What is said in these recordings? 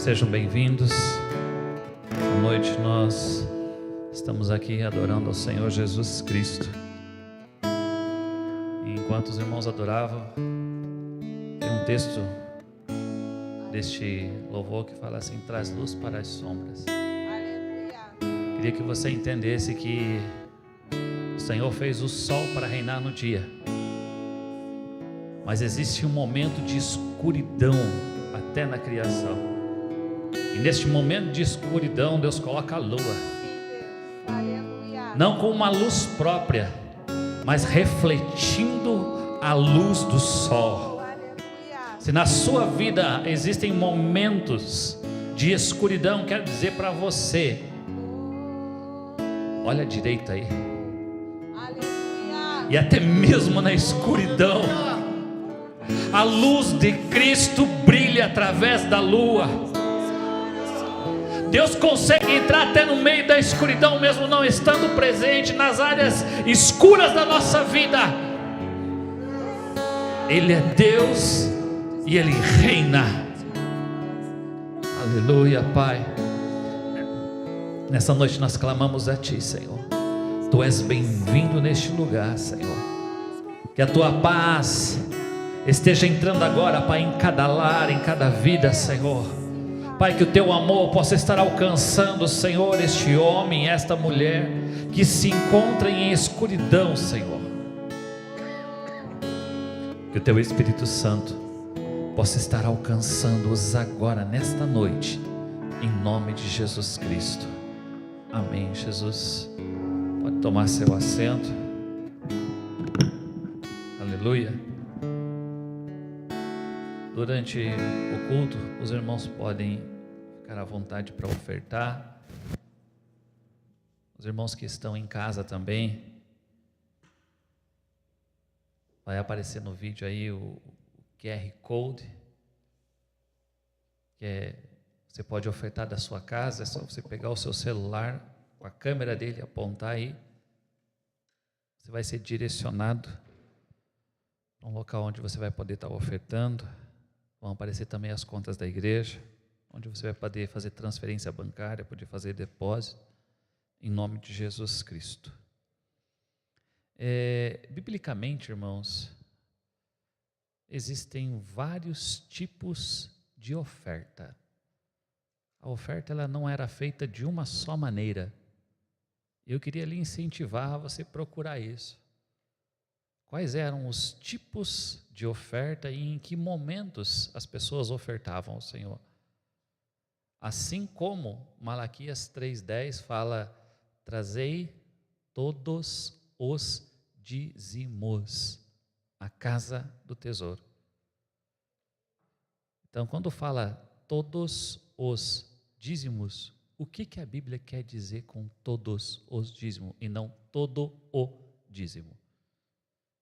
Sejam bem-vindos. À noite nós estamos aqui adorando ao Senhor Jesus Cristo. E enquanto os irmãos adoravam, tem um texto deste louvor que fala assim: traz luz para as sombras. Aleluia. Queria que você entendesse que o Senhor fez o sol para reinar no dia, mas existe um momento de escuridão até na criação. E neste momento de escuridão, Deus coloca a lua. Não com uma luz própria, mas refletindo a luz do sol. Se na sua vida existem momentos de escuridão, quero dizer para você: olha direito aí. E até mesmo na escuridão, a luz de Cristo brilha através da lua. Deus consegue entrar até no meio da escuridão, mesmo não estando presente nas áreas escuras da nossa vida. Ele é Deus e Ele reina. Aleluia, Pai. Nessa noite nós clamamos a Ti, Senhor. Tu és bem-vindo neste lugar, Senhor. Que a Tua paz esteja entrando agora, Pai, em cada lar, em cada vida, Senhor. Pai, que o Teu amor possa estar alcançando, Senhor, este homem, esta mulher que se encontra em escuridão, Senhor. Que o Teu Espírito Santo possa estar alcançando-os agora, nesta noite, em nome de Jesus Cristo. Amém. Jesus, pode tomar seu assento. Aleluia. Durante o culto, os irmãos podem ficar à vontade para ofertar. Os irmãos que estão em casa também, vai aparecer no vídeo aí o QR Code, você pode ofertar da sua casa. É só você pegar o seu celular, com a câmera dele, apontar aí, você vai ser direcionado para um local onde você vai poder estar ofertando. Vão aparecer também as contas da igreja, onde você vai poder fazer transferência bancária, poder fazer depósito, em nome de Jesus Cristo. Biblicamente, irmãos, existem vários tipos de oferta. A oferta ela não era feita de uma só maneira. Eu queria lhe incentivar a você procurar isso. Quais eram os tipos de oferta e em que momentos as pessoas ofertavam ao Senhor? Assim como Malaquias 3:10 fala: trazei todos os dízimos à casa do tesouro. Então, quando fala todos os dízimos, o que a Bíblia quer dizer com todos os dízimos e não todo o dízimo?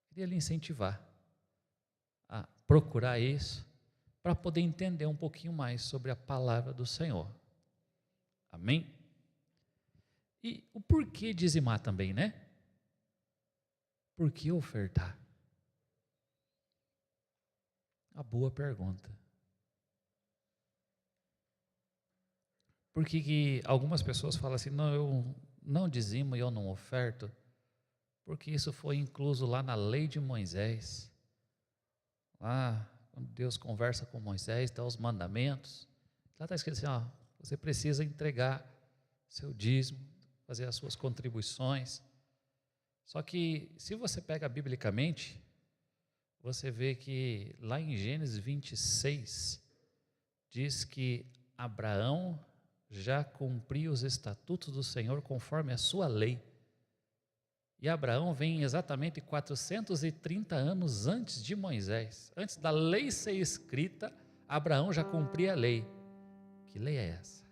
Queria lhe incentivar a procurar isso, para poder entender um pouquinho mais sobre a palavra do Senhor. Amém? E o porquê dizimar também, né? Por que ofertar? Uma boa pergunta. Por que algumas pessoas falam assim: não, eu não dizimo e eu não oferto? Porque isso foi incluso lá na lei de Moisés. Lá, quando Deus conversa com Moisés, dá os mandamentos, lá está escrito assim: você precisa entregar seu dízimo, fazer as suas contribuições. Só que, se você pega biblicamente, você vê que lá em Gênesis 26, diz que Abraão já cumpria os estatutos do Senhor conforme a sua lei. E Abraão vem exatamente 430 anos antes de Moisés. Antes da lei ser escrita, Abraão já cumpria a lei. Que lei é essa?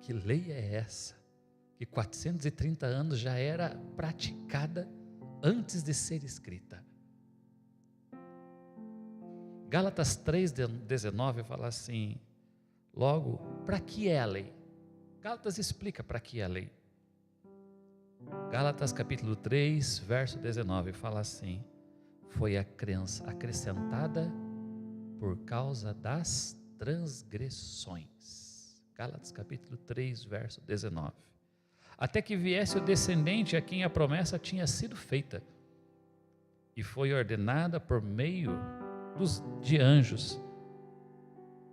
Que lei é essa? Que 430 anos já era praticada antes de ser escrita. Gálatas 3:19 fala assim: logo, para que é a lei? Gálatas explica para que é a lei. Gálatas capítulo 3, verso 19, fala assim: foi acrescentada por causa das transgressões. Gálatas capítulo 3, verso 19. Até que viesse o descendente a quem a promessa tinha sido feita, e foi ordenada por meio de anjos,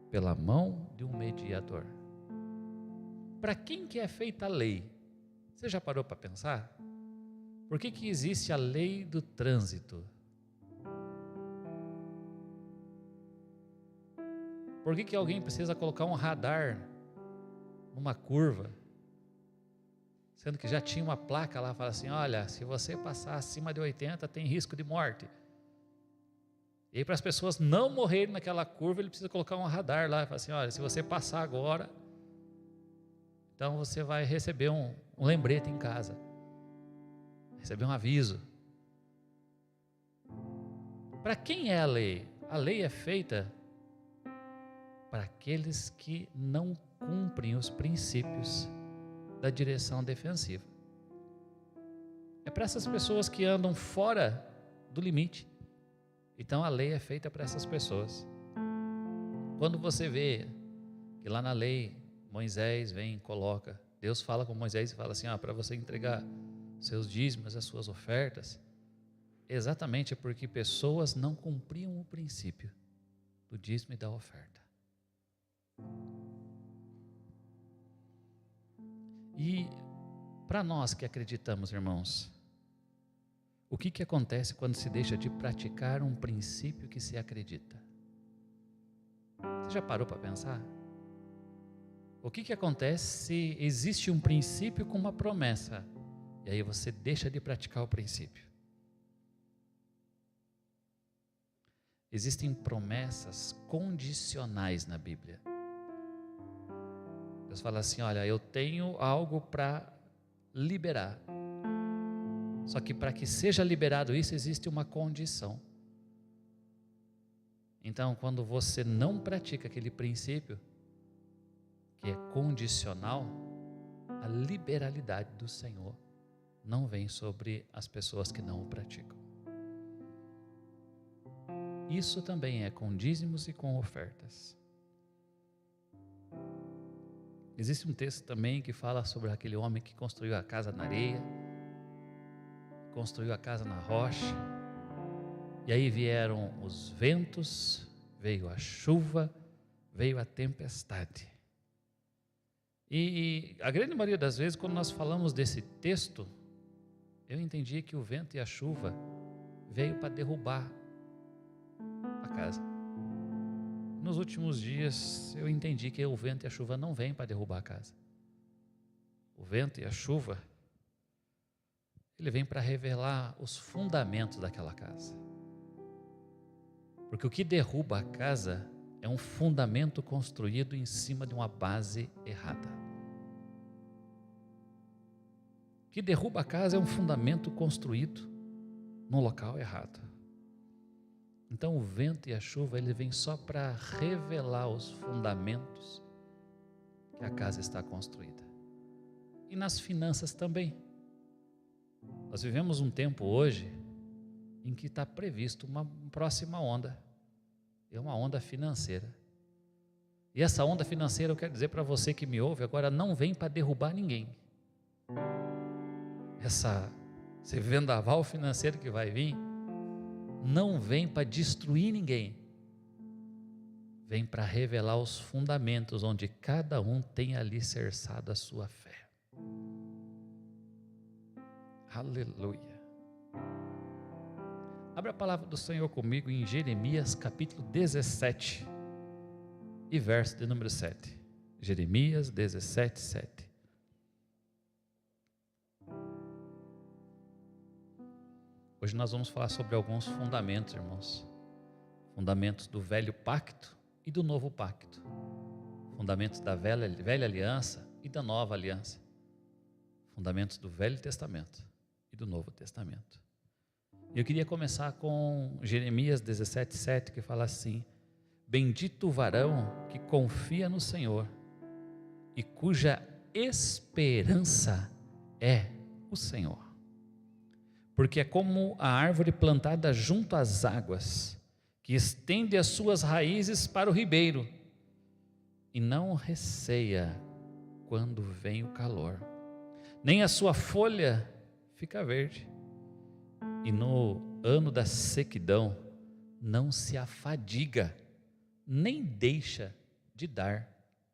pela mão de um mediador. Para quem que é feita a lei? Você já parou para pensar? Por que existe a lei do trânsito? Por que alguém precisa colocar um radar numa curva? Sendo que já tinha uma placa lá, fala assim, olha, se você passar acima de 80, tem risco de morte. E aí para as pessoas não morrerem naquela curva, ele precisa colocar um radar lá, fala assim, olha, se você passar agora, então você vai receber um lembrete em casa, receber um aviso. Para quem é a lei? A lei é feita para aqueles que não cumprem os princípios da direção defensiva. É para essas pessoas que andam fora do limite. Então a lei é feita para essas pessoas. Quando você vê que lá na lei Moisés vem e coloca, Deus fala com Moisés e fala assim, para você entregar seus dízimos, as suas ofertas, exatamente porque pessoas não cumpriam o princípio do dízimo e da oferta. E para nós que acreditamos, irmãos, o que acontece quando se deixa de praticar um princípio que se acredita? Você já parou para pensar? O que acontece se existe um princípio com uma promessa, e aí você deixa de praticar o princípio? Existem promessas condicionais na Bíblia. Deus fala assim, olha, eu tenho algo para liberar. Só que para que seja liberado isso, existe uma condição. Então, quando você não pratica aquele princípio, que é condicional, a liberalidade do Senhor não vem sobre as pessoas que não o praticam. Isso também é com dízimos e com ofertas. Existe um texto também que fala sobre aquele homem que construiu a casa na areia, construiu a casa na rocha, e aí vieram os ventos, veio a chuva, veio a tempestade. E a grande maioria das vezes, quando nós falamos desse texto, eu entendi que o vento e a chuva veio para derrubar a casa. Nos últimos dias, eu entendi que o vento e a chuva não vêm para derrubar a casa. O vento e a chuva, ele vem para revelar os fundamentos daquela casa. Porque o que derruba a casa é um fundamento construído em cima de uma base errada. O que derruba a casa é um fundamento construído no local errado. Então o vento e a chuva, ele vem só para revelar os fundamentos que a casa está construída. E nas finanças também. Nós vivemos um tempo hoje em que está previsto uma próxima onda. É uma onda financeira. E essa onda financeira, eu quero dizer para você que me ouve agora, não vem para derrubar ninguém. Esse vendaval financeiro que vai vir, não vem para destruir ninguém. Vem para revelar os fundamentos onde cada um tem alicerçado a sua fé. Aleluia. Abra a palavra do Senhor comigo em Jeremias capítulo 17 e verso de número 7. Jeremias 17, 7. Hoje nós vamos falar sobre alguns fundamentos, irmãos. Fundamentos do velho pacto e do novo pacto. Fundamentos da velha aliança e da nova aliança. Fundamentos do Velho Testamento e do Novo Testamento. Eu queria começar com Jeremias 17, 7, que fala assim: bendito o varão que confia no Senhor e cuja esperança é o Senhor. Porque é como a árvore plantada junto às águas, que que estende as suas raízes para o ribeiro e não receia quando vem o calor, nem a sua folha fica verde, e no ano da sequidão não se afadiga, nem deixa de dar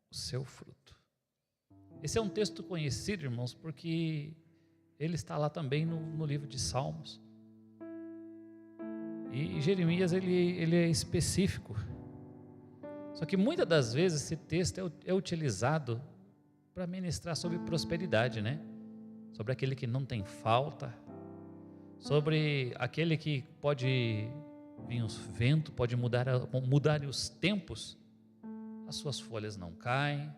o seu fruto. Esse é um texto conhecido, irmãos, porque ele está lá também no livro de Salmos. E Jeremias ele é específico. Só que muitas das vezes esse texto é utilizado para ministrar sobre prosperidade, né? Sobre aquele que não tem falta, sobre aquele que pode vir os ventos, pode mudar os tempos, as suas folhas não caem,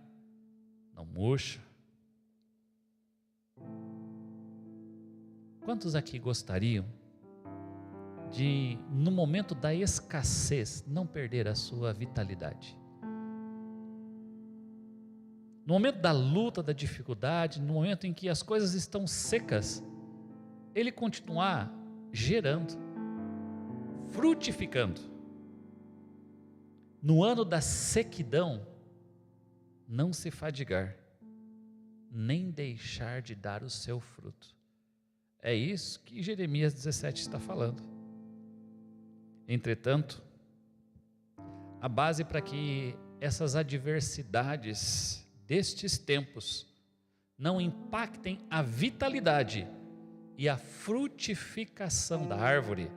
não murcham. Quantos aqui gostariam de, no momento da escassez, não perder a sua vitalidade? No momento da luta, da dificuldade, no momento em que as coisas estão secas, ele continuar gerando, frutificando. No ano da sequidão, não se fadigar, nem deixar de dar o seu fruto. É isso que Jeremias 17 está falando. Entretanto, a base para que essas adversidades destes tempos não impactem a vitalidade e a frutificação da árvore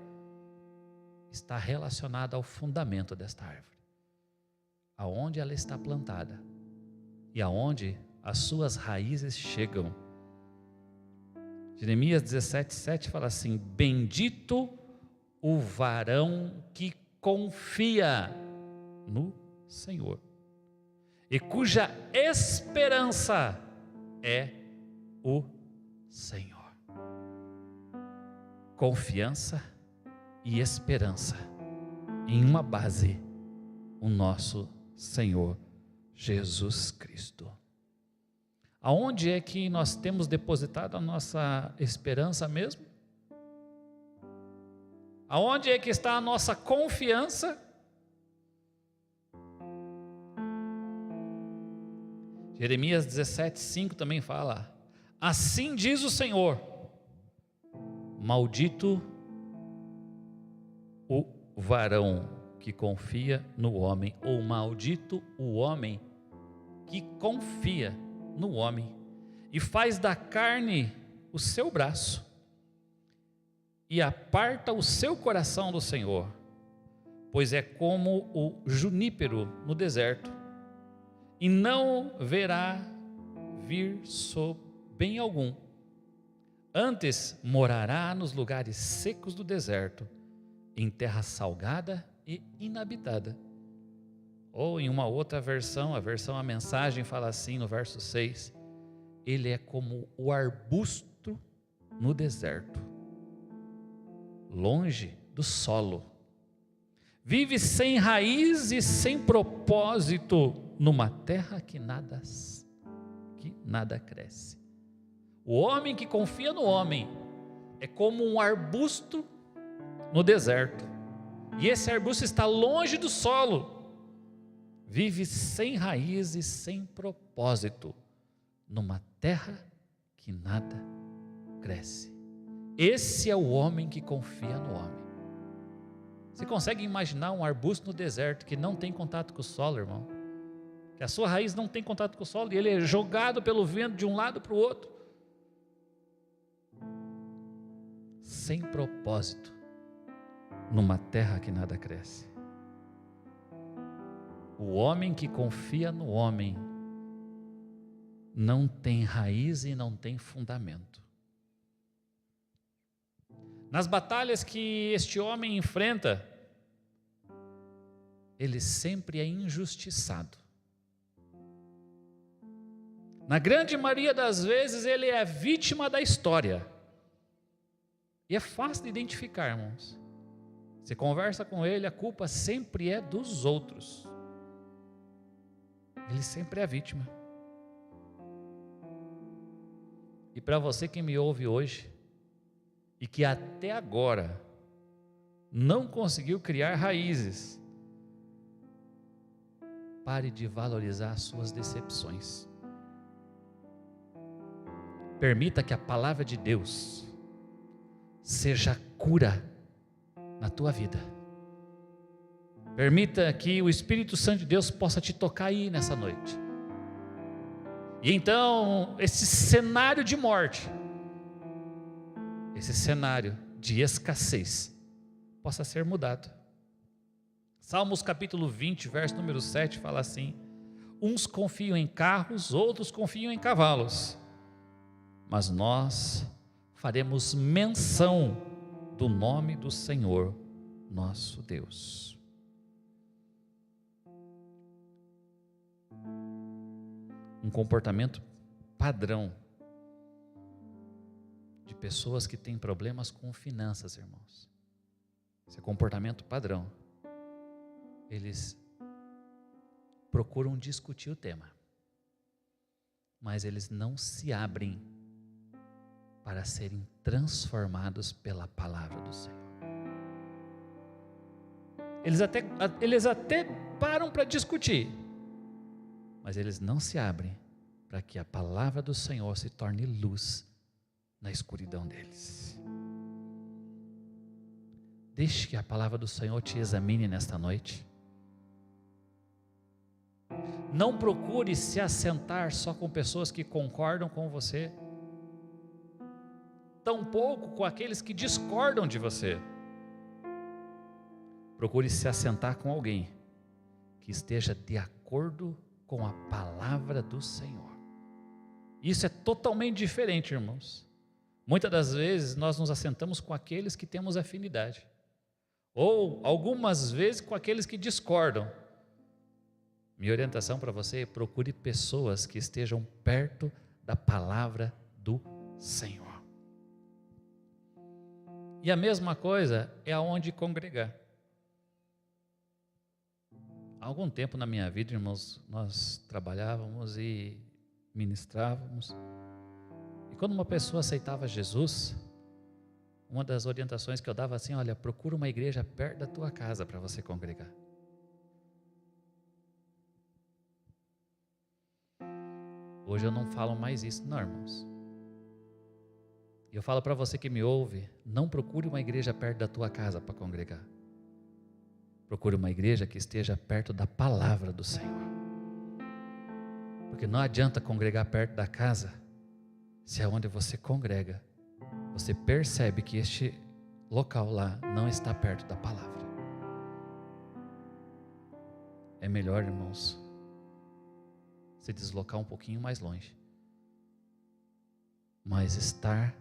está relacionada ao fundamento desta árvore, aonde ela está plantada e aonde as suas raízes chegam. Jeremias 17:7 fala assim: bendito o varão que confia no Senhor e cuja esperança é o Senhor. Confiança e esperança em uma base, o nosso Senhor Jesus Cristo. Aonde é que nós temos depositado a nossa esperança mesmo? Aonde é que está a nossa confiança? Jeremias 17:5 também fala: assim diz o Senhor, maldito o varão que confia no homem, ou maldito o homem que confia no homem e faz da carne o seu braço e aparta o seu coração do Senhor, pois é como o junípero no deserto, e não verá vir bem algum, antes morará nos lugares secos do deserto, em terra salgada e inabitada. Ou em uma outra versão, a Mensagem fala assim no verso 6, ele é como o arbusto no deserto, longe do solo, vive sem raiz e sem propósito, numa terra que nada cresce. O homem que confia no homem é como um arbusto no deserto, e esse arbusto está longe do solo, vive sem raiz e sem propósito, numa terra que nada cresce. Esse é o homem que confia no homem. Você consegue imaginar um arbusto no deserto que não tem contato com o solo, irmão? Que a sua raiz não tem contato com o solo e ele é jogado pelo vento de um lado para o outro, sem propósito, numa terra que nada cresce. O homem que confia no homem não tem raiz e não tem fundamento. Nas batalhas que este homem enfrenta, ele sempre é injustiçado. Na grande maioria das vezes, ele é vítima da história. E é fácil de identificar, irmãos. Você conversa com ele, a culpa sempre é dos outros. Ele sempre é a vítima. E para você que me ouve hoje, e que até agora não conseguiu criar raízes. Pare de valorizar as suas decepções. Permita que a palavra de Deus seja cura na tua vida. Permita que o Espírito Santo de Deus possa te tocar aí nessa noite. E então, esse cenário de morte, esse cenário de escassez, possa ser mudado. Salmos capítulo 20, verso número 7, fala assim: uns confiam em carros, outros confiam em cavalos, mas nós faremos menção do nome do Senhor, nosso Deus. Um comportamento padrão de pessoas que têm problemas com finanças, irmãos. Esse comportamento padrão. Eles procuram discutir o tema, mas eles não se abrem para serem transformados pela palavra do Senhor. Eles até param para discutir, mas eles não se abrem para que a palavra do Senhor se torne luz na escuridão deles. Deixe que a palavra do Senhor te examine nesta noite. Não procure se assentar só com pessoas que concordam com você, tampouco com aqueles que discordam de você. Procure se assentar com alguém que esteja de acordo com a palavra do Senhor. Isso é totalmente diferente, irmãos. Muitas das vezes nós nos assentamos com aqueles que temos afinidade, ou algumas vezes com aqueles que discordam. Minha orientação para você é: procure pessoas que estejam perto da palavra do Senhor. E a mesma coisa é aonde congregar. Há algum tempo na minha vida, irmãos, nós trabalhávamos e ministrávamos. E quando uma pessoa aceitava Jesus, uma das orientações que eu dava assim: olha, procura uma igreja perto da tua casa para você congregar. Hoje eu não falo mais isso, não, irmãos. E eu falo para você que me ouve: não procure uma igreja perto da tua casa para congregar. Procure uma igreja que esteja perto da palavra do Senhor. Porque não adianta congregar perto da casa, se é onde você congrega, você percebe que este local lá não está perto da palavra. É melhor, irmãos, se deslocar um pouquinho mais longe, mas estar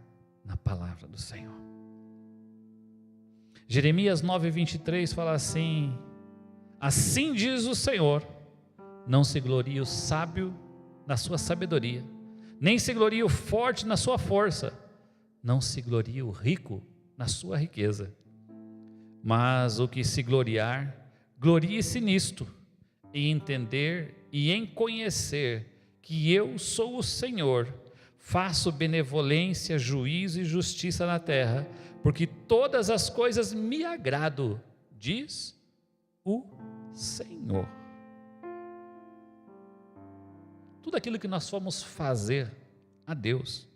na palavra do Senhor. Jeremias 9:23 fala assim: assim diz o Senhor, não se glorie o sábio na sua sabedoria, nem se glorie o forte na sua força, não se glorie o rico na sua riqueza, mas o que se gloriar, glorie-se nisto, em entender e em conhecer que eu sou o Senhor, faço benevolência, juízo e justiça na terra, porque todas as coisas me agrado, diz o Senhor. Tudo aquilo que nós formos fazer a Deus,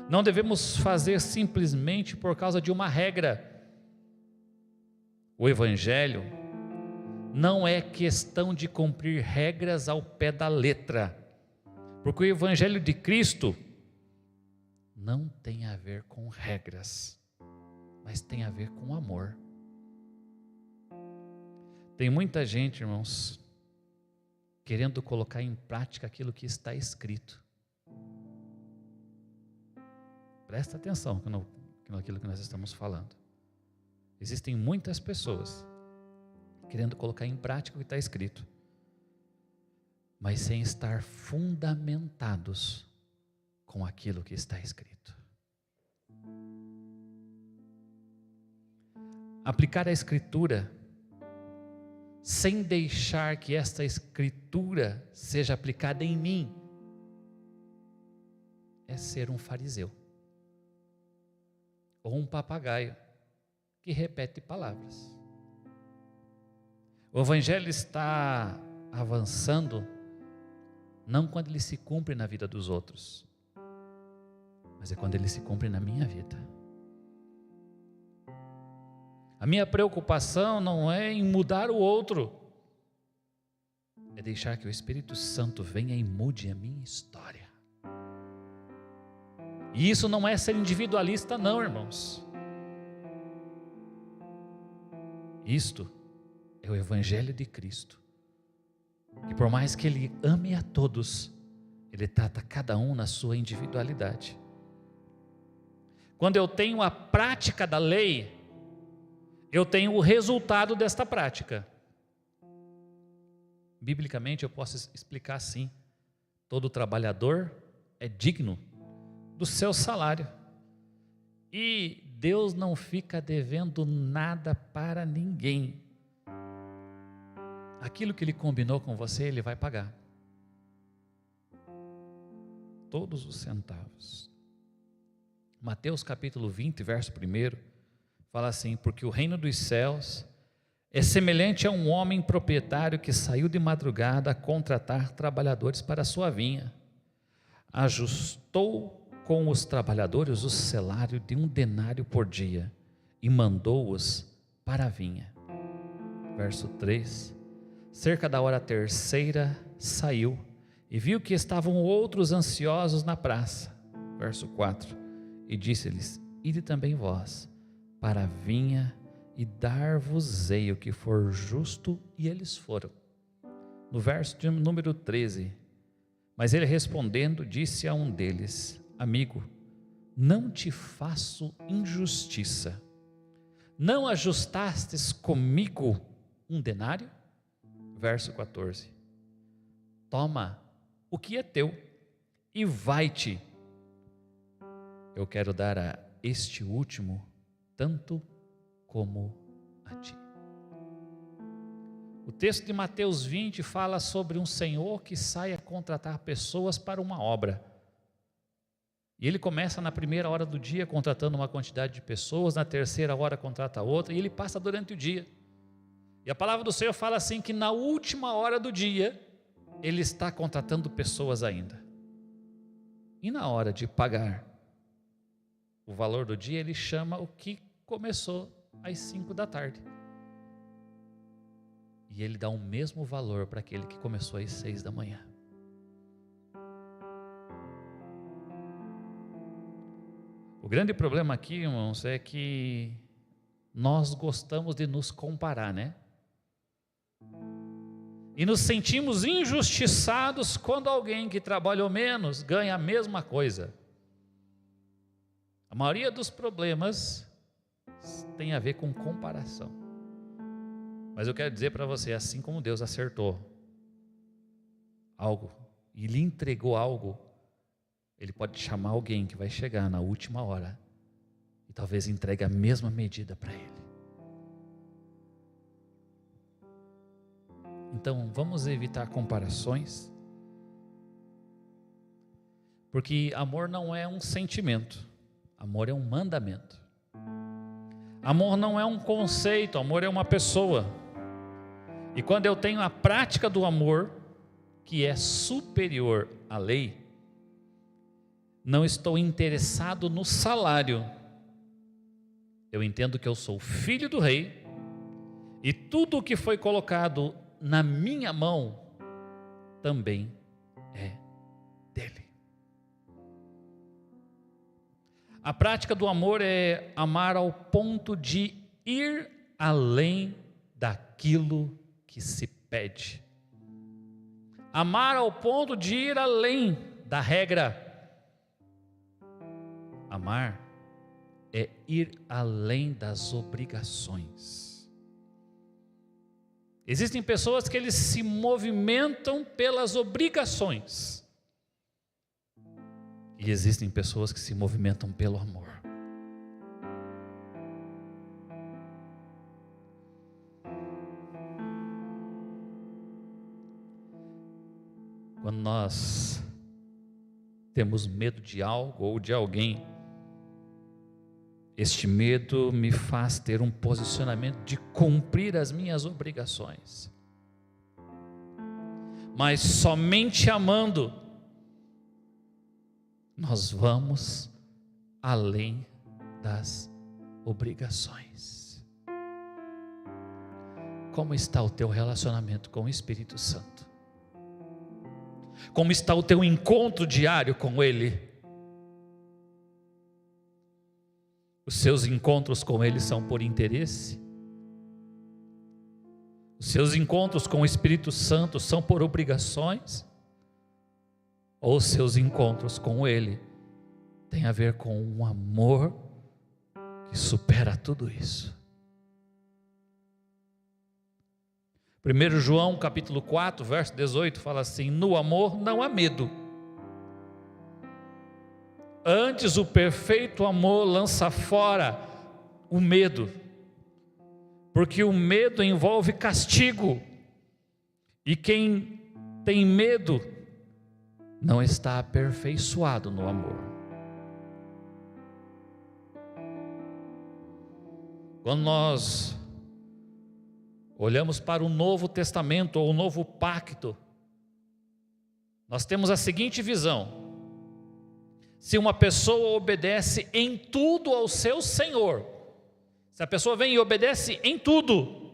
não devemos fazer simplesmente por causa de uma regra. O Evangelho não é questão de cumprir regras ao pé da letra, porque o Evangelho de Cristo não tem a ver com regras, mas tem a ver com amor. Tem muita gente, irmãos, querendo colocar em prática aquilo que está escrito. Presta atenção naquilo que nós estamos falando. Existem muitas pessoas querendo colocar em prática o que está escrito, mas sem estar fundamentados com aquilo que está escrito. Aplicar a Escritura sem deixar que esta Escritura seja aplicada em mim é ser um fariseu ou um papagaio que repete palavras. O Evangelho está avançando não quando ele se cumpre na vida dos outros, mas é quando ele se cumpre na minha vida. A minha preocupação não é em mudar o outro, é deixar que o Espírito Santo venha e mude a minha história. E isso não é ser individualista não, irmãos. Isto é o Evangelho de Cristo, que por mais que Ele ame a todos, Ele trata cada um na sua individualidade. Quando eu tenho a prática da lei, eu tenho o resultado desta prática. Biblicamente eu posso explicar assim: todo trabalhador é digno do seu salário, e Deus não fica devendo nada para ninguém. Aquilo que Ele combinou com você, Ele vai pagar, todos os centavos. Mateus capítulo 20, verso 1, fala assim: porque o reino dos céus é semelhante a um homem proprietário que saiu de madrugada a contratar trabalhadores para a sua vinha. Ajustou com os trabalhadores o salário de 1 denário por dia e mandou-os para a vinha. Verso 3: cerca da hora terceira saiu e viu que estavam outros ansiosos na praça. Verso 4: e disse-lhes: ide também vós para a vinha e dar-vos-ei o que for justo, e eles foram. No verso de número 13: mas ele respondendo disse a um deles: amigo, não te faço injustiça, não ajustastes comigo 1 denário? Verso 14: toma o que é teu e vai-te, eu quero dar a este último tanto como a ti. O texto de Mateus 20 fala sobre um senhor que sai a contratar pessoas para uma obra. E ele começa na primeira hora do dia contratando uma quantidade de pessoas, na terceira hora contrata outra, e ele passa durante o dia. E a palavra do Senhor fala assim que na última hora do dia, ele está contratando pessoas ainda. E na hora de pagar o valor do dia, ele chama o que começou às 5 da tarde. E ele dá o mesmo valor para aquele que começou às 6 da manhã. O grande problema aqui, irmãos, é que nós gostamos de nos comparar, né? E nos sentimos injustiçados quando alguém que trabalhou menos ganha a mesma coisa. A maioria dos problemas tem a ver com comparação. Mas eu quero dizer para você, assim como Deus acertou algo e lhe entregou algo, Ele pode chamar alguém que vai chegar na última hora e talvez entregue a mesma medida para ele. Então vamos evitar comparações, porque amor não é um sentimento, amor é um mandamento. Amor não é um conceito, amor é uma pessoa. E quando eu tenho a prática do amor, que é superior à lei, não estou interessado no salário. Eu entendo que eu sou filho do rei, e tudo o que foi colocado na minha mão também é dele. A prática do amor é amar ao ponto de ir além daquilo que se pede. Amar ao ponto de ir além da regra. Amar é ir além das obrigações. Existem pessoas que eles se movimentam pelas obrigações. E existem pessoas que se movimentam pelo amor. Quando nós temos medo de algo ou de alguém, Este medo me faz ter um posicionamento de cumprir as minhas obrigações. Mas somente amando, nós vamos além das obrigações. Como está o teu relacionamento com o Espírito Santo? Como está o teu encontro diário com Ele? Os seus encontros com Ele são por interesse? Os seus encontros com o Espírito Santo são por obrigações? Ou os seus encontros com Ele têm a ver com um amor que supera tudo isso? 1 João capítulo 4, verso 18 fala assim: no amor não há medo. Antes o perfeito amor lança fora o medo, porque o medo envolve castigo, e quem tem medo não está aperfeiçoado no amor. Quando nós olhamos para o Novo Testamento ou o Novo Pacto, nós temos a seguinte visão: se uma pessoa obedece em tudo ao seu Senhor, se a pessoa vem e obedece em tudo,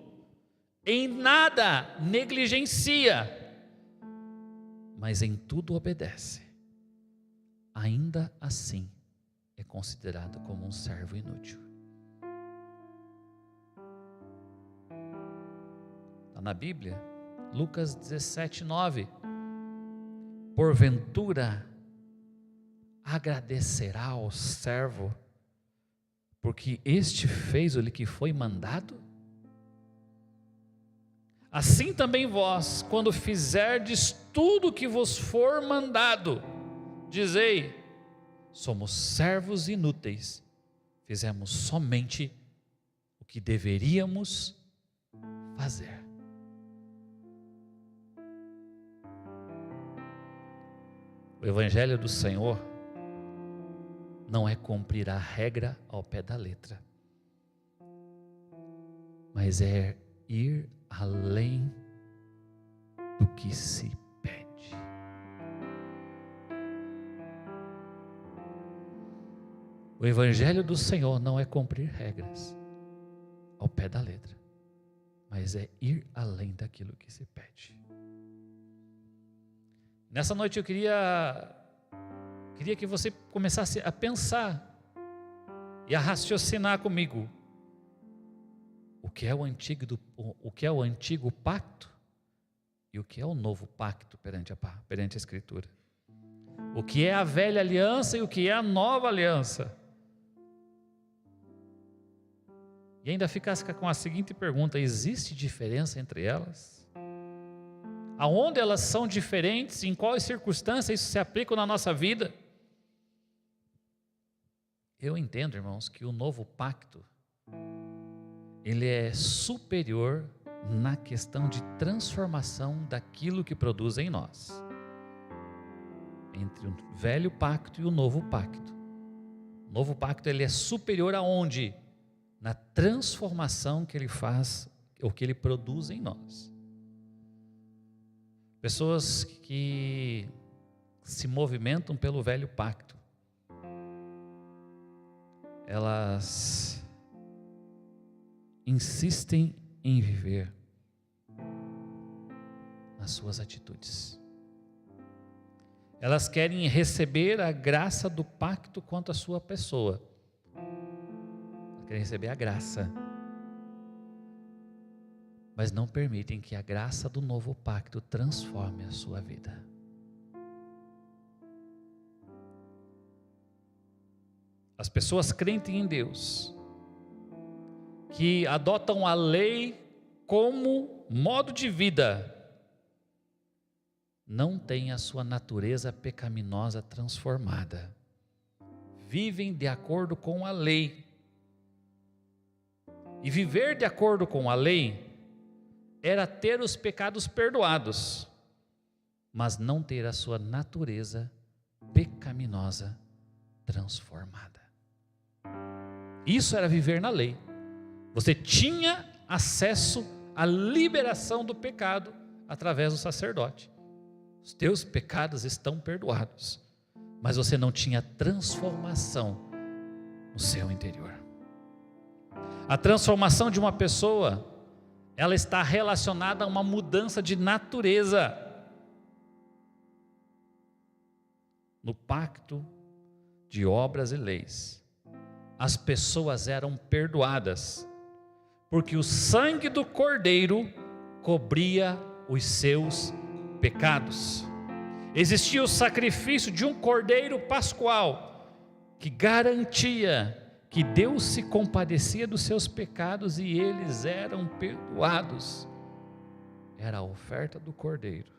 em nada negligencia, mas em tudo obedece, ainda assim é considerado como um servo inútil. Está na Bíblia, Lucas 17:9. Porventura agradecerá ao servo, porque este fez o que foi mandado? Assim também vós, quando fizerdes tudo o que vos for mandado, dizei: somos servos inúteis, fizemos somente o que deveríamos fazer. O Evangelho do Senhor não é cumprir a regra ao pé da letra, mas é ir além do que se pede. O Evangelho do Senhor não é cumprir regras ao pé da letra, mas é ir além daquilo que se pede. Nessa noite eu queria que você começasse a pensar e a raciocinar comigo. O que é o antigo pacto e o que é o novo pacto perante a Escritura? O que é a velha aliança e o que é a nova aliança? E ainda ficasse com a seguinte pergunta: existe diferença entre elas? Aonde elas são diferentes? Em quais circunstâncias isso se aplica na nossa vida? Eu entendo, irmãos, que o novo pacto ele é superior na questão de transformação daquilo que produz em nós, entre o velho pacto e o novo pacto. O novo pacto ele é superior aonde? Na transformação que ele faz, ou que ele produz em nós. Pessoas que se movimentam pelo velho pacto, elas insistem em viver nas suas atitudes. Elas querem receber a graça do pacto quanto à sua pessoa. Elas querem receber a graça, mas não permitem que a graça do novo pacto transforme a sua vida. As pessoas crentes em Deus, que adotam a lei como modo de vida, não têm a sua natureza pecaminosa transformada, vivem de acordo com a lei. E viver de acordo com a lei era ter os pecados perdoados, mas não ter a sua natureza pecaminosa transformada. Isso era viver na lei. Você tinha acesso à liberação do pecado através do sacerdote. Os teus pecados estão perdoados, mas você não tinha transformação no seu interior. A transformação de uma pessoa, ela está relacionada a uma mudança de natureza. No pacto de obras e leis, as pessoas eram perdoadas, porque o sangue do Cordeiro cobria os seus pecados. Existia o sacrifício de um Cordeiro pascual, que garantia que Deus se compadecia dos seus pecados e eles eram perdoados. Era a oferta do Cordeiro.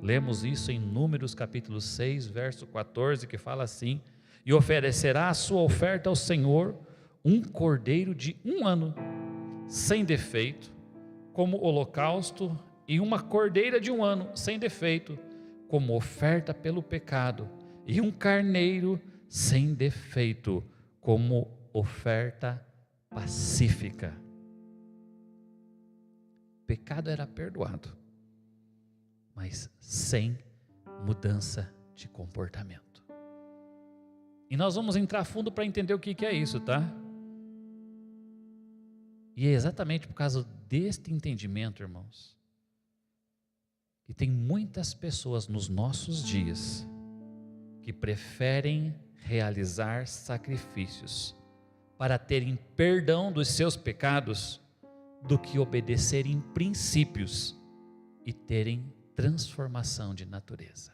Lemos isso em Números capítulo 6, verso 14, que fala assim: e oferecerá a sua oferta ao Senhor um cordeiro de 1 ano, sem defeito, como holocausto, e uma cordeira de 1 ano, sem defeito, como oferta pelo pecado, e um carneiro sem defeito, como oferta pacífica. O pecado era perdoado, mas sem mudança de comportamento. E nós vamos entrar fundo para entender o que é isso, tá? E é exatamente por causa deste entendimento, irmãos, que tem muitas pessoas nos nossos dias que preferem realizar sacrifícios para terem perdão dos seus pecados do que obedecerem princípios e terem transformação de natureza.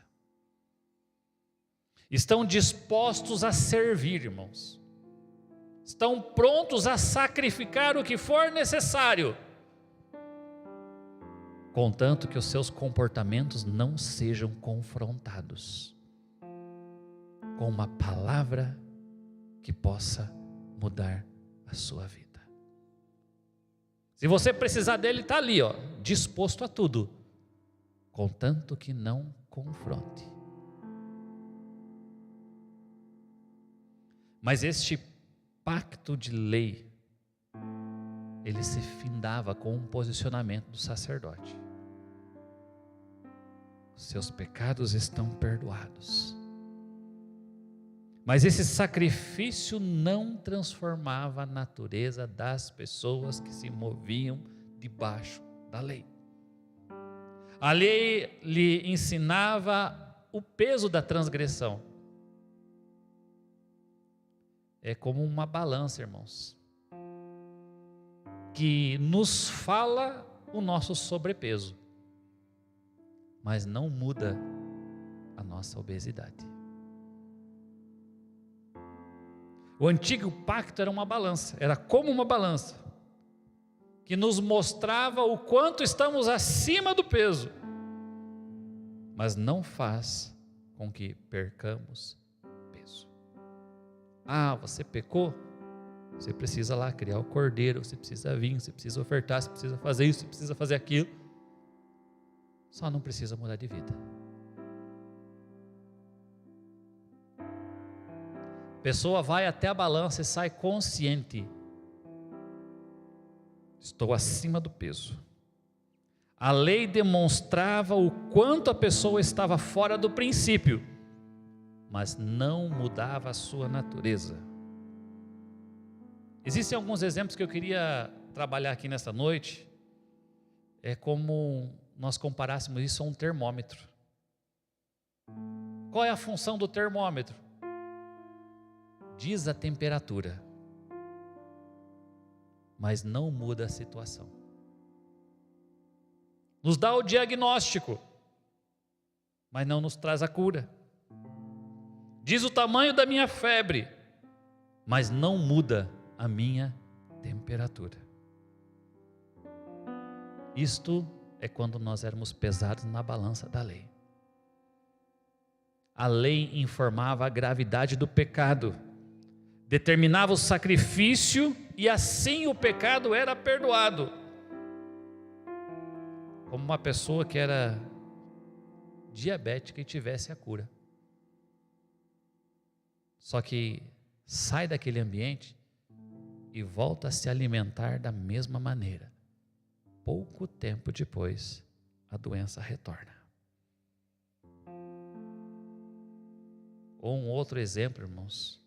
Estão dispostos a servir, irmãos. Estão prontos a sacrificar o que for necessário, contanto que os seus comportamentos não sejam confrontados com uma palavra que possa mudar a sua vida. Se você precisar dele, está ali, ó, disposto a tudo, contanto que não confronte. Mas este pacto de lei, ele se findava com um posicionamento do sacerdote: seus pecados estão perdoados. Mas esse sacrifício não transformava a natureza das pessoas que se moviam debaixo da lei. A lei lhe ensinava o peso da transgressão. É como uma balança, irmãos, que nos fala o nosso sobrepeso, mas não muda a nossa obesidade. O antigo pacto era uma balança, era como uma balança, que nos mostrava o quanto estamos acima do peso, mas não faz com que percamos peso. Ah, você pecou? Você precisa lá criar o cordeiro, você precisa vir, você precisa ofertar, você precisa fazer isso, você precisa fazer aquilo. Só não precisa mudar de vida. A pessoa vai até a balança e sai consciente: estou acima do peso. A lei demonstrava o quanto a pessoa estava fora do princípio, mas não mudava a sua natureza. Existem alguns exemplos que eu queria trabalhar aqui nesta noite. É como nós comparássemos isso a um termômetro. Qual é a função do termômetro? Diz a temperatura, mas não muda a situação. Nos dá o diagnóstico, mas não nos traz a cura. Diz o tamanho da minha febre, mas não muda a minha temperatura. Isto é quando nós éramos pesados na balança da lei. A lei informava a gravidade do pecado, determinava o sacrifício e assim o pecado era perdoado. Como uma pessoa que era diabética e tivesse a cura. Só que sai daquele ambiente e volta a se alimentar da mesma maneira. Pouco tempo depois, a doença retorna. Ou um outro exemplo, irmãos,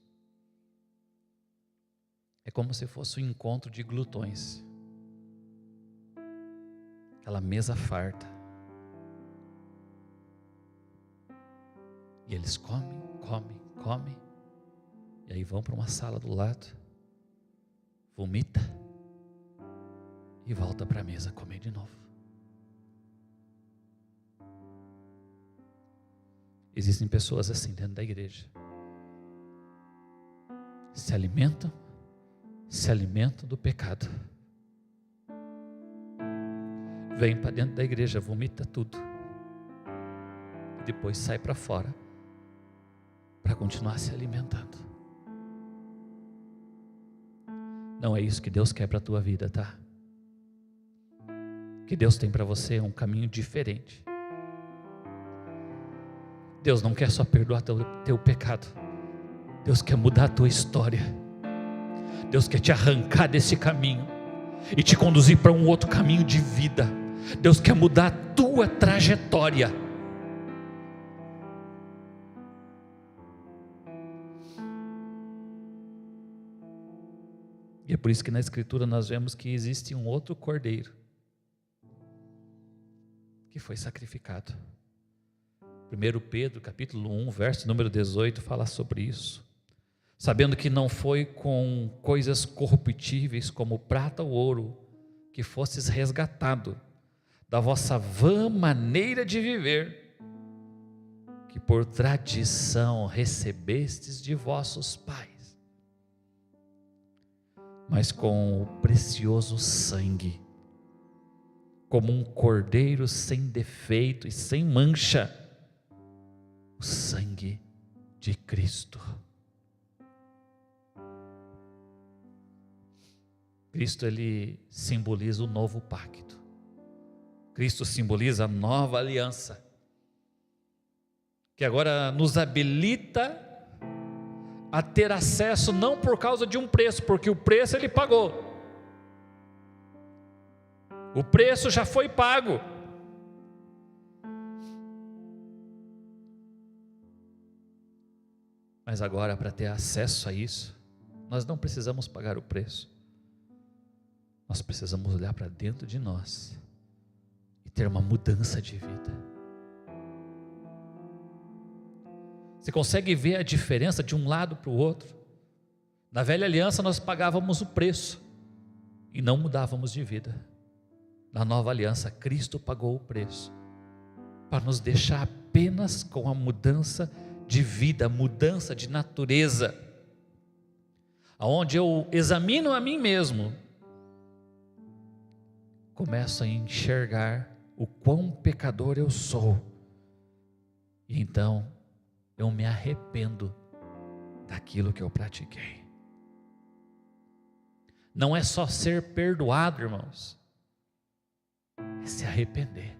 é como se fosse um encontro de glutões. Aquela mesa farta. E eles comem, e aí vão para uma sala do lado, vomita, e volta para a mesa comer de novo. Existem pessoas assim dentro da igreja. Se alimentam do pecado. Vem para dentro da igreja, vomita tudo. E depois sai para fora para continuar se alimentando. Não é isso que Deus quer para a tua vida, tá? Que Deus tem para você um caminho diferente. Deus não quer só perdoar teu pecado. Deus quer mudar a tua história. Deus quer te arrancar desse caminho e te conduzir para um outro caminho de vida. Deus quer mudar a tua trajetória. E é por isso que na Escritura nós vemos que existe um outro cordeiro que foi sacrificado. 1 Pedro, capítulo 1, verso número 18, fala sobre isso. Sabendo que não foi com coisas corruptíveis como prata ou ouro que fostes resgatado da vossa vã maneira de viver, que por tradição recebestes de vossos pais, mas com o precioso sangue, como um cordeiro sem defeito e sem mancha, o sangue de Cristo. Cristo, ele simboliza o novo pacto. Cristo simboliza a nova aliança, que agora nos habilita a ter acesso não por causa de um preço, porque o preço ele pagou. O preço já foi pago. Mas agora, para ter acesso a isso, nós não precisamos pagar o preço. Nós precisamos olhar para dentro de nós e ter uma mudança de vida. Você consegue ver a diferença de um lado para o outro? Na velha aliança nós pagávamos o preço e não mudávamos de vida. Na nova aliança, Cristo pagou o preço para nos deixar apenas com a mudança de vida, mudança de natureza, aonde eu examino a mim mesmo, começo a enxergar o quão pecador eu sou, e então eu me arrependo daquilo que eu pratiquei. Não é só ser perdoado, irmãos, é se arrepender,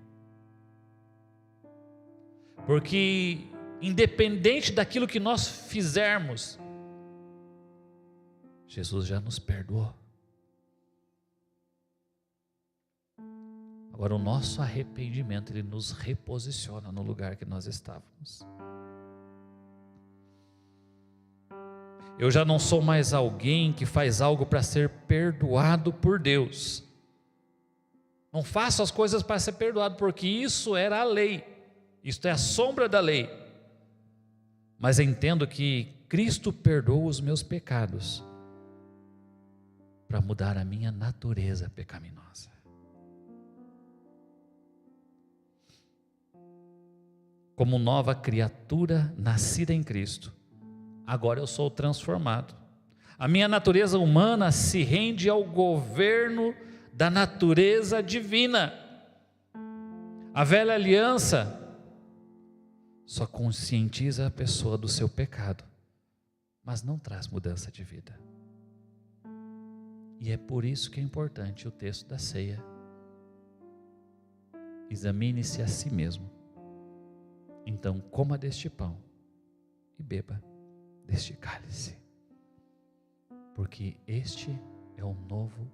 porque independente daquilo que nós fizermos, Jesus já nos perdoou. Agora o nosso arrependimento, ele nos reposiciona no lugar que nós estávamos. Eu já não sou mais alguém que faz algo para ser perdoado por Deus. Não faço as coisas para ser perdoado, porque isso era a lei. Isto é a sombra da lei. Mas entendo que Cristo perdoou os meus pecados para mudar a minha natureza pecaminosa. Como nova criatura nascida em Cristo, agora eu sou transformado. A minha natureza humana se rende ao governo da natureza divina. A velha aliança só conscientiza a pessoa do seu pecado, mas não traz mudança de vida. E é por isso que é importante o texto da ceia. Examine-se a si mesmo, então coma deste pão e beba deste cálice. porque este é o novo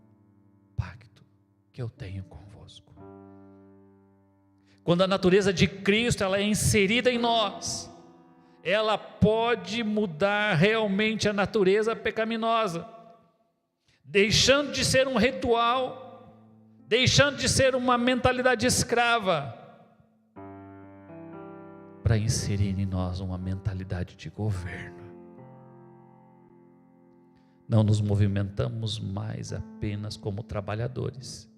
pacto que eu tenho convosco. Quando a natureza de Cristo ela é inserida em nós, ela pode mudar realmente a natureza pecaminosa, deixando de ser um ritual, deixando de ser uma mentalidade escrava, para inserir em nós uma mentalidade de governo. Não nos movimentamos mais apenas como trabalhadores,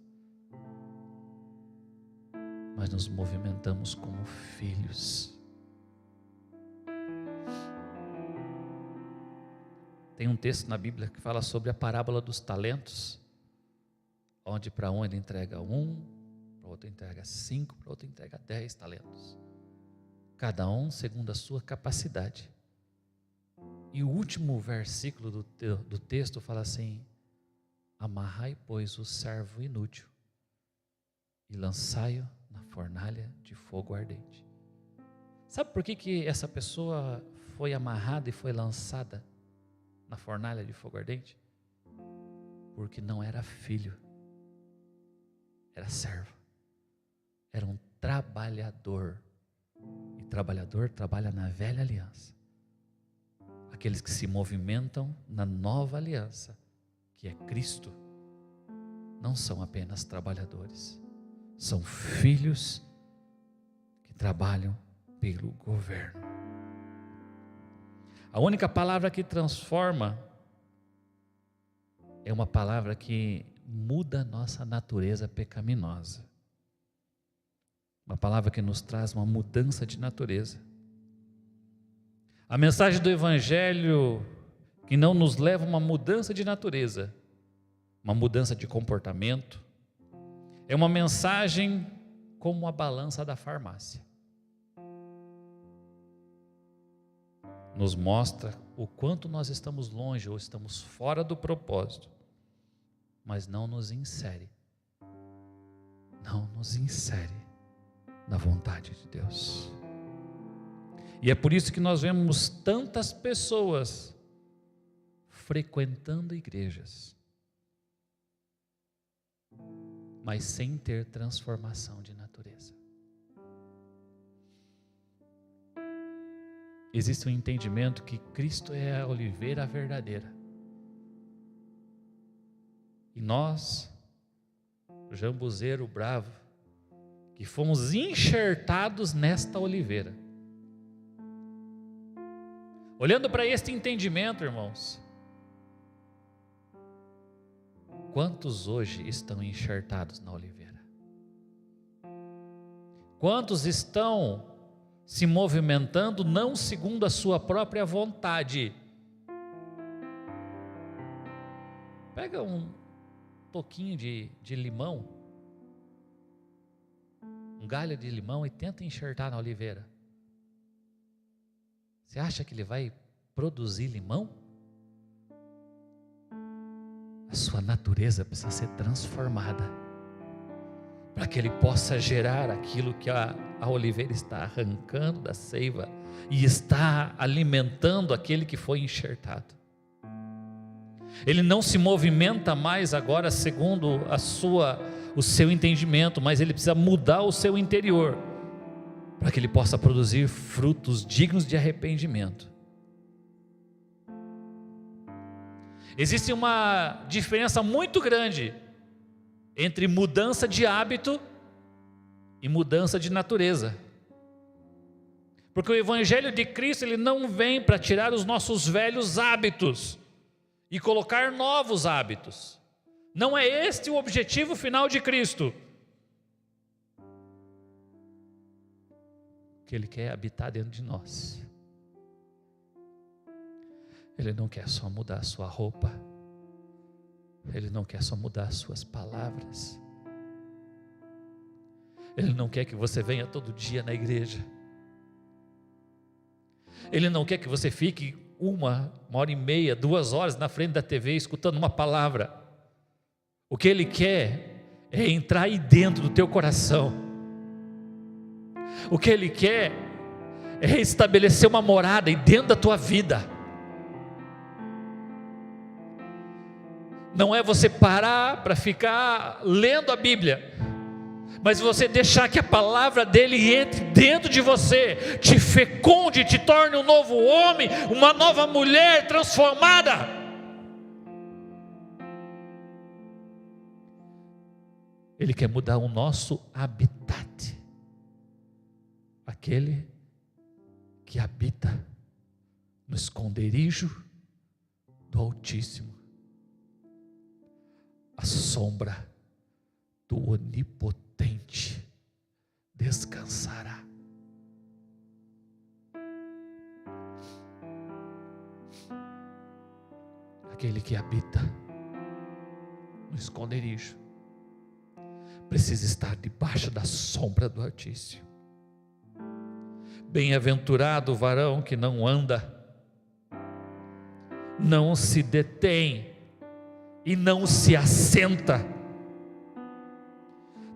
mas nos movimentamos como filhos. Tem um texto na Bíblia que fala sobre a parábola dos talentos, onde para um ele entrega 1, para outro entrega 5, para outro entrega 10 talentos. Cada um segundo a sua capacidade. E o último versículo do texto fala assim: amarrai, pois, o servo inútil e lançai-o na fornalha de fogo ardente. Sabe por que essa pessoa foi amarrada e foi lançada na fornalha de fogo ardente? Porque não era filho, era servo, era um trabalhador. E trabalhador trabalha na velha aliança. Aqueles que se movimentam na nova aliança, que é Cristo, não são apenas trabalhadores, são filhos que trabalham pelo governo. A única palavra que transforma é uma palavra que muda a nossa natureza pecaminosa. Uma palavra que nos traz uma mudança de natureza. A mensagem do Evangelho que não nos leva a uma mudança de natureza, uma mudança de comportamento, é uma mensagem como a balança da farmácia. Nos mostra o quanto nós estamos longe ou estamos fora do propósito, mas não nos insere na vontade de Deus. E é por isso que nós vemos tantas pessoas frequentando igrejas, mas sem ter transformação de natureza. Existe um entendimento que Cristo é a oliveira verdadeira. E nós, o jambuzeiro bravo, que fomos enxertados nesta oliveira. Olhando para este entendimento, irmãos, quantos hoje estão enxertados na oliveira? Quantos estão se movimentando não segundo a sua própria vontade? Pega um toquinho de limão, um galho de limão e tenta enxertar na oliveira. Você acha que ele vai produzir limão? A sua natureza precisa ser transformada para que ele possa gerar aquilo que a oliveira está arrancando da seiva e está alimentando aquele que foi enxertado. Ele não se movimenta mais agora segundo o seu entendimento, mas ele precisa mudar o seu interior para que ele possa produzir frutos dignos de arrependimento. Existe uma diferença muito grande entre mudança de hábito e mudança de natureza. Porque o Evangelho de Cristo, ele não vem para tirar os nossos velhos hábitos e colocar novos hábitos. Não é este o objetivo final de Cristo. Que Ele quer habitar dentro de nós. Ele não quer só mudar a sua roupa. Ele não quer só mudar as suas palavras. Ele não quer que você venha todo dia na igreja. Ele não quer que você fique uma hora e meia, 2 horas na frente da TV escutando uma palavra. O que Ele quer é entrar aí dentro do teu coração. O que Ele quer é estabelecer uma morada aí dentro da tua vida. não é você parar para ficar lendo a Bíblia, mas você deixar que a palavra dele entre dentro de você, te fecunde, te torne um novo homem, uma nova mulher transformada. Ele quer mudar o nosso habitat, aquele que habita no esconderijo do Altíssimo, a sombra do Onipotente descansará. Aquele que habita no esconderijo precisa estar debaixo da sombra do Altíssimo. Bem-aventurado o varão que não anda, não se detém e não se assenta.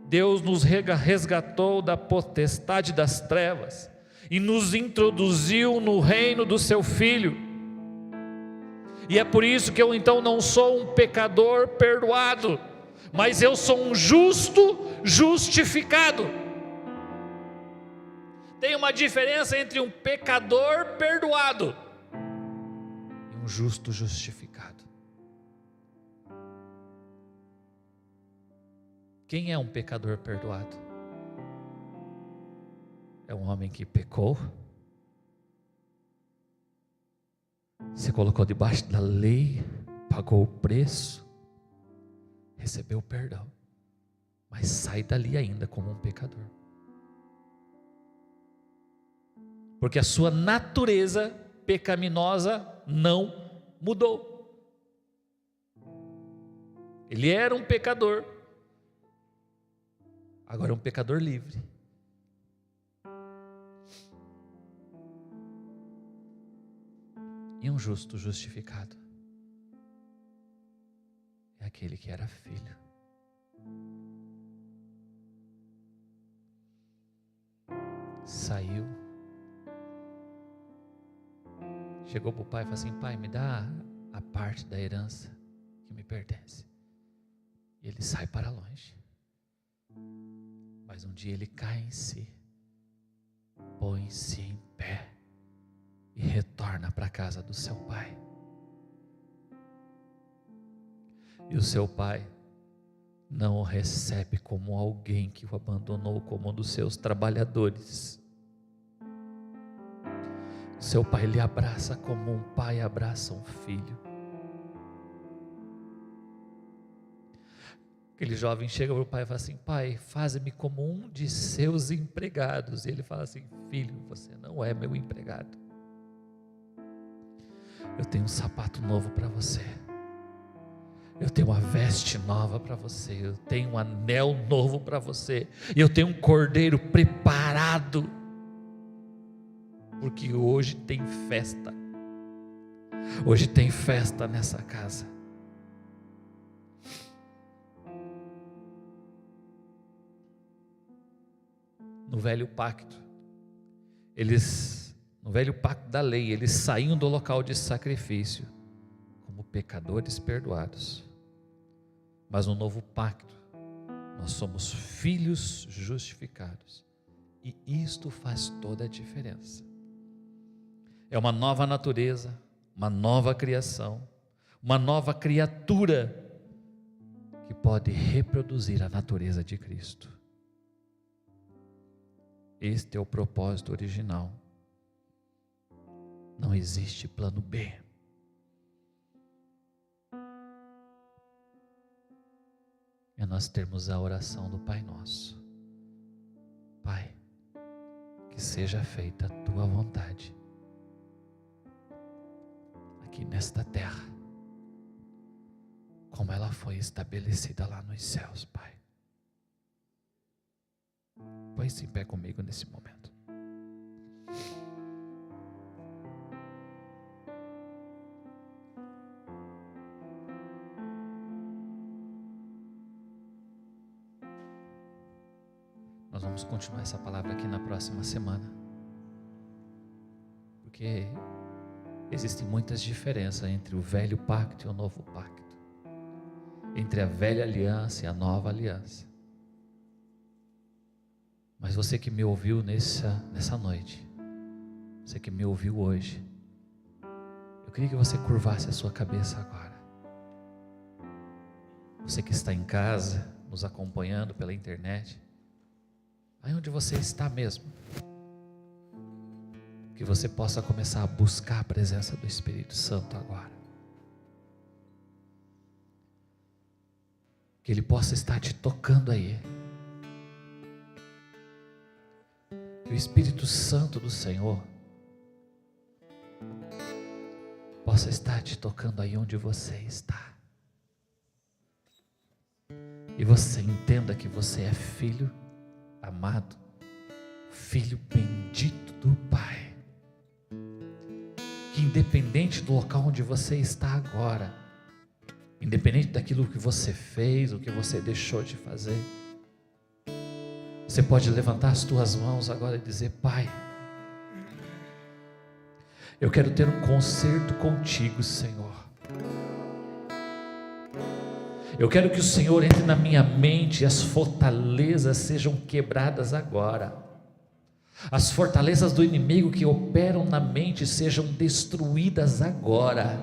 Deus nos resgatou da potestade das trevas e nos introduziu no reino do seu Filho. E é por isso que eu então não sou um pecador perdoado, mas eu sou um justo justificado. Tem uma diferença entre um pecador perdoado e um justo justificado. Quem é um pecador perdoado? É um homem que pecou, se colocou debaixo da lei, pagou o preço, recebeu o perdão, mas sai dali ainda como um pecador, porque a sua natureza pecaminosa não mudou. Ele era um pecador, agora é um pecador livre. E um justo justificado é aquele que era filho. Saiu, chegou para o pai e falou assim: pai, me dá a parte da herança que me pertence. E ele sai para longe. Mas um dia ele cai em si, põe-se em pé e retorna para a casa do seu pai. E o seu pai não o recebe como alguém que o abandonou, como um dos seus trabalhadores. O seu pai lhe abraça como um pai abraça um filho. Aquele jovem chega para o pai e fala assim: pai, faze-me como um de seus empregados. E ele fala assim: filho, você não é meu empregado. Eu tenho um sapato novo para você, eu tenho uma veste nova para você, eu tenho um anel novo para você, e eu tenho um cordeiro preparado, porque hoje tem festa. Hoje tem festa nessa casa. No velho pacto, no velho pacto da lei, eles saíam do local de sacrifício como pecadores perdoados. Mas no novo pacto, nós somos filhos justificados. E isto faz toda a diferença. É uma nova natureza, uma nova criação, uma nova criatura que pode reproduzir a natureza de Cristo. Este é o propósito original. Não existe plano B. É nós termos a oração do Pai Nosso. Pai, que seja feita a tua vontade, aqui nesta terra, como ela foi estabelecida lá nos céus, Pai. Põe-se em pé comigo nesse momento. Nós vamos continuar essa palavra aqui na próxima semana, porque existem muitas diferenças entre o velho pacto e o novo pacto. entre a velha aliança e a nova aliança. Mas você que me ouviu nessa noite, você que me ouviu hoje, eu queria que você curvasse a sua cabeça agora. Você que está em casa, nos acompanhando pela internet, aí onde você está mesmo, que você possa começar a buscar a presença do Espírito Santo agora. Que Ele possa estar te tocando aí. Que o Espírito Santo do Senhor possa estar te tocando aí onde você está. E você entenda que você é filho amado, filho bendito do Pai. Que independente do local onde você está agora, independente daquilo que você fez, o que você deixou de fazer, você pode levantar as tuas mãos agora e dizer: Pai, eu quero ter um concerto contigo, Senhor. Eu quero que o Senhor entre na minha mente e as fortalezas sejam quebradas agora. As fortalezas do inimigo que operam na mente sejam destruídas agora.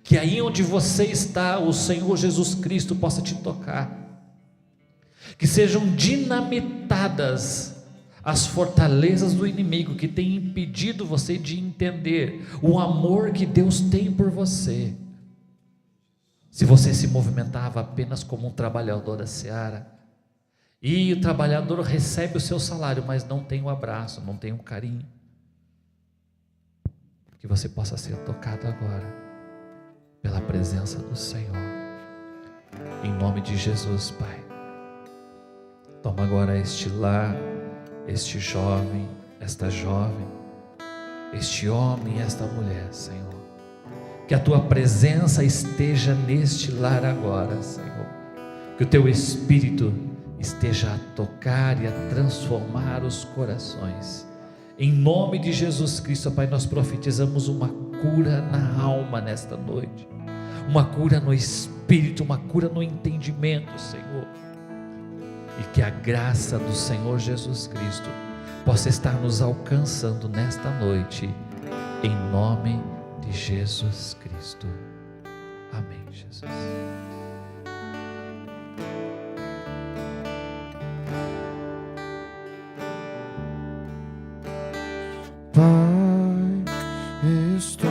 Que aí onde você está, o Senhor Jesus Cristo possa te tocar. Que sejam dinamitadas as fortalezas do inimigo que tem impedido você de entender o amor que Deus tem por você. Se você se movimentava apenas como um trabalhador da seara, e o trabalhador recebe o seu salário, mas não tem um abraço, não tem um carinho, que você possa ser tocado agora pela presença do Senhor, em nome de Jesus, Pai. Toma agora este lar, este jovem, esta jovem, este homem e esta mulher, Senhor. Que a Tua presença esteja neste lar agora, Senhor. Que o Teu Espírito esteja a tocar e a transformar os corações. Em nome de Jesus Cristo, Pai, nós profetizamos uma cura na alma nesta noite. Uma cura no espírito, uma cura no entendimento, Senhor. E que a graça do Senhor Jesus Cristo possa estar nos alcançando nesta noite. Em nome de Jesus Cristo. Amém, Jesus. Pai, estou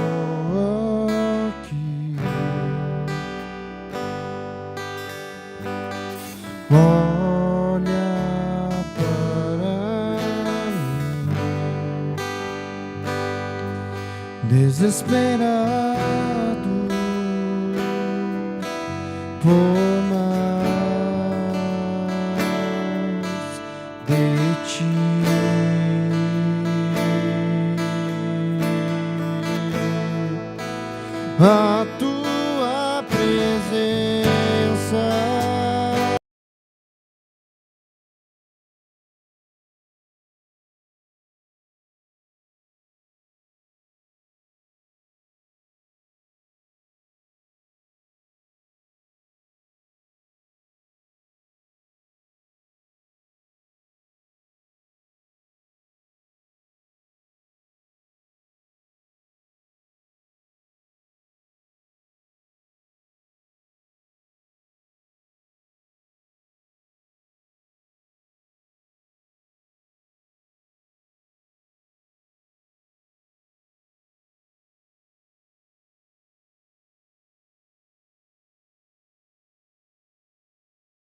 aqui. Olha para mim, desesperado por mais de ti.